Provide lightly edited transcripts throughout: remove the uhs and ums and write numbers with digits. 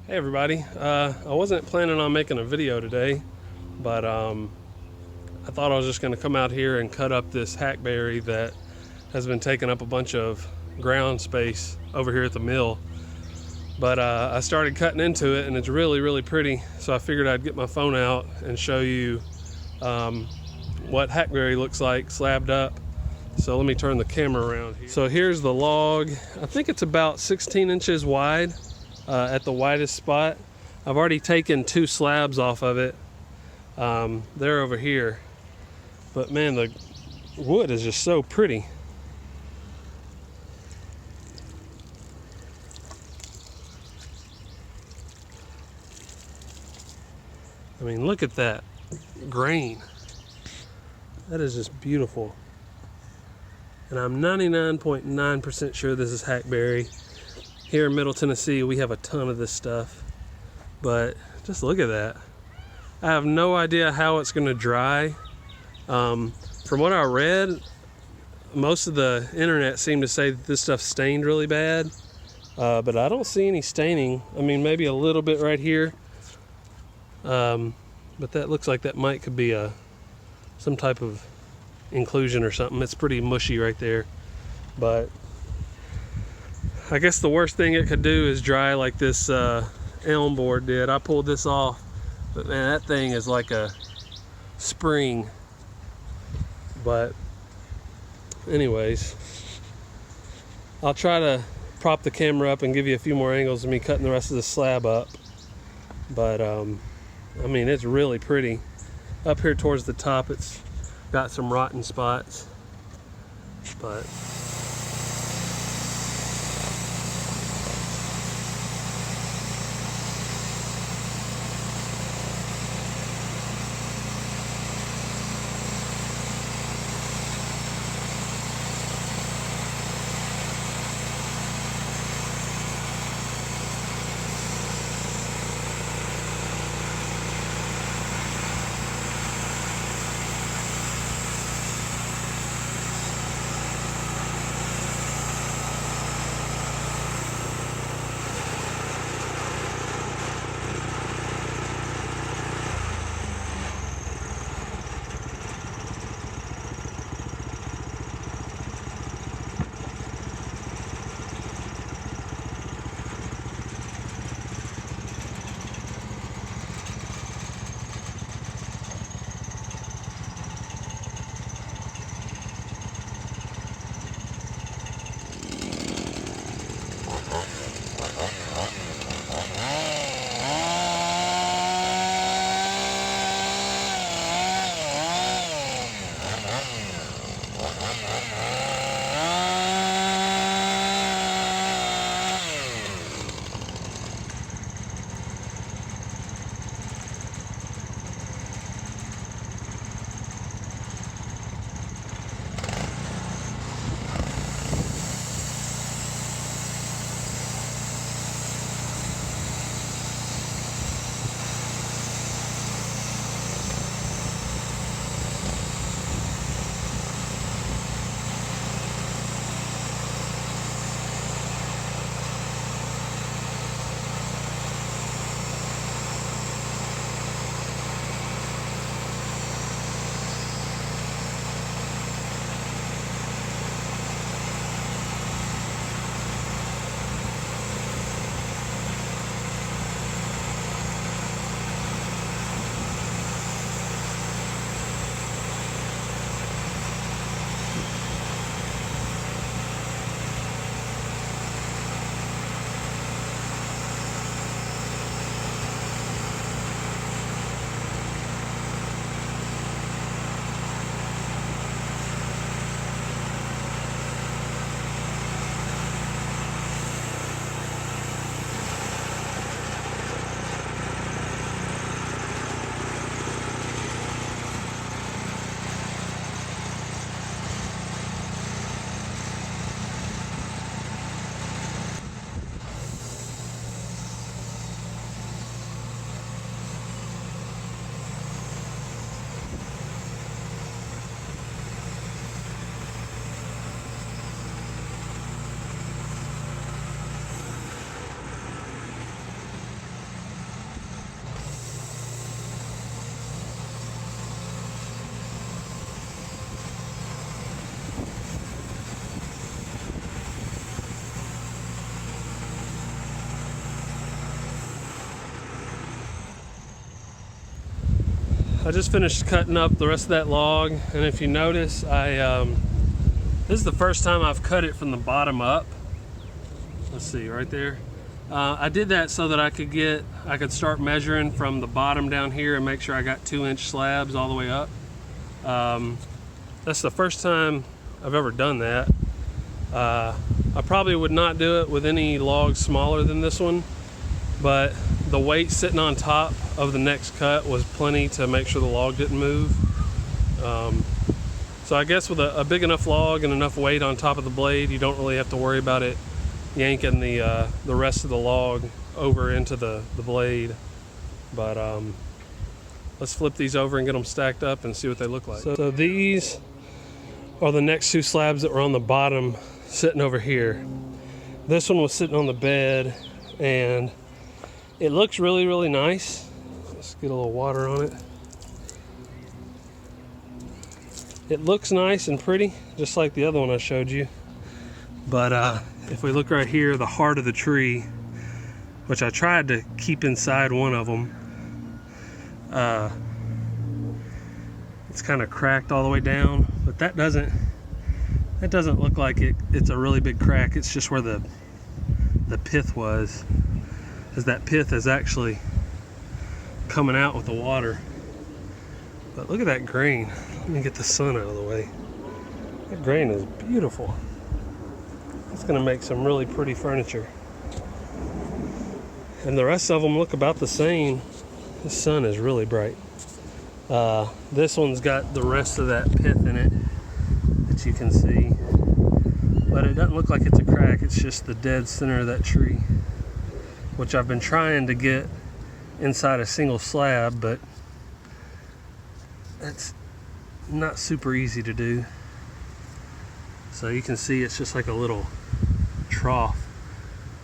Hey everybody, I wasn't planning on making a video today, but I thought I was just going to come out here and cut up this hackberry that has been taking up a bunch of ground space over here at the mill. But I started cutting into it and it's really pretty, so I figured I'd get my phone out and show you what hackberry looks like slabbed up. So let me turn the camera around here. So here's the log. I think it's about 16 inches wide. At the widest spot. I've already taken 2 slabs off of it. They're over here. But man, the wood is just so pretty. I mean, look at that grain. That is just beautiful. And I'm 99.9% sure this is hackberry. Here in Middle Tennessee, we have a ton of this stuff, but just look at that. I have no idea how it's gonna dry. From what I read, most of the internet seemed to say that this stuff stained really bad, but I don't see any staining. I mean, maybe a little bit right here, but that looks like that could be some type of inclusion or something. It's pretty mushy right there, but I guess the worst thing it could do is dry like this elm board did. I pulled this off, but man, that thing is like a spring. But anyways, I'll try to prop the camera up and give you a few more angles of me cutting the rest of the slab up. But I mean, it's really pretty. Up here towards the top, it's got some rotten spots, but I just finished cutting up the rest of that log, and if you notice, this is the first time I've cut it from the bottom up. Let's see, right there. I did that so that I could start measuring from the bottom down here and make sure I got 2-inch slabs all the way up. That's the first time I've ever done that. I probably would not do it with any logs smaller than this one, but the weight sitting on top of the next cut was plenty to make sure the log didn't move. So I guess with a big enough log and enough weight on top of the blade, you don't really have to worry about it yanking the rest of the log over into the blade. But let's flip these over and get them stacked up and see what they look like. So these are the next 2 slabs that were on the bottom sitting over here. This one was sitting on the bed, and it looks really, really nice. Let's get a little water on it. It looks nice and pretty, just like the other one I showed you. But if we look right here, the heart of the tree, which I tried to keep inside one of them, it's kind of cracked all the way down, but that doesn't look like it's a really big crack. It's just where the pith was, as that pith is actually coming out with the water. But look at that grain. Let me get the sun out of the way. That grain is beautiful. It's going to make some really pretty furniture. And the rest of them look about the same. The sun is really bright. This one's got the rest of that pith in it that you can see. But it doesn't look like it's a crack. It's just the dead center of that tree, which I've been trying to get inside a single slab, but that's not super easy to do. So you can see it's just like a little trough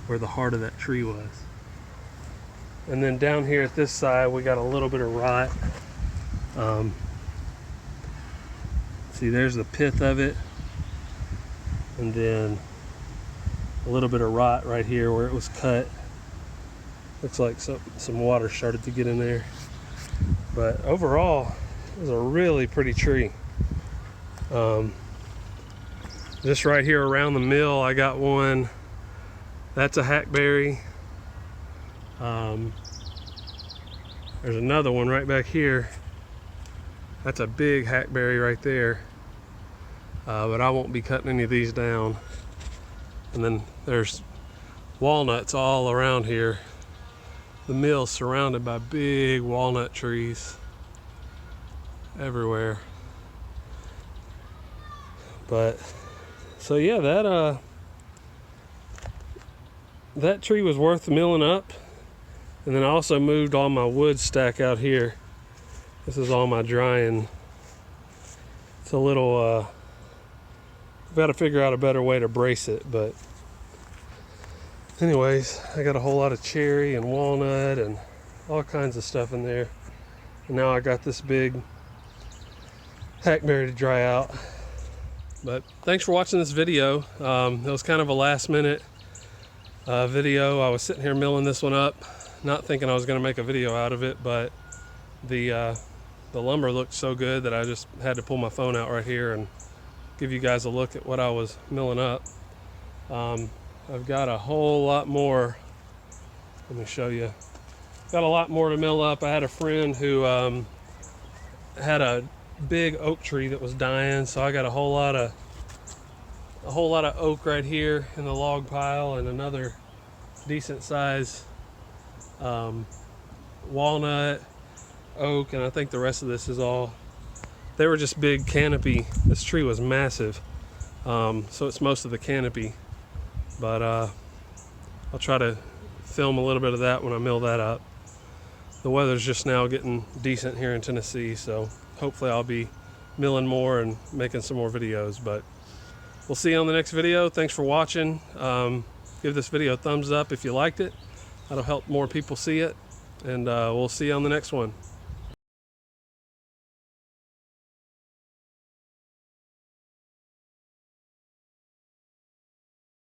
where the heart of that tree was. And then down here at this side, we got a little bit of rot. See, there's the pith of it, and then a little bit of rot right here where it was cut. Looks like some water started to get in there. But overall, it was a really pretty tree. Just right here around the mill, I got one. That's a hackberry. There's another one right back here. That's a big hackberry right there. But I won't be cutting any of these down. And then there's walnuts all around here. The mill's surrounded by big walnut trees everywhere. But so yeah, that tree was worth milling up. And then I also moved all my wood stack out here. This is all my drying. It's a little I've got to figure out a better way to brace it, but anyways, I got a whole lot of cherry and walnut and all kinds of stuff in there. And now I got this big hackberry to dry out. But thanks for watching this video. It was kind of a last minute video. I was sitting here milling this one up, not thinking I was going to make a video out of it, but the lumber looked so good that I just had to pull my phone out right here and give you guys a look at what I was milling up. I've got a whole lot more. Let me show you. Got a lot more to mill up. I had a friend who had a big oak tree that was dying, so I got a whole lot of oak right here in the log pile, and another decent size walnut, oak, and I think the rest of this is all. They were just big canopy. This tree was massive, so it's most of the canopy. But I'll try to film a little bit of that when I mill that up. The weather's just now getting decent here in Tennessee, so hopefully I'll be milling more and making some more videos. But we'll see you on the next video. Thanks for watching. Give this video a thumbs up if you liked it. That'll help more people see it. And we'll see you on the next one.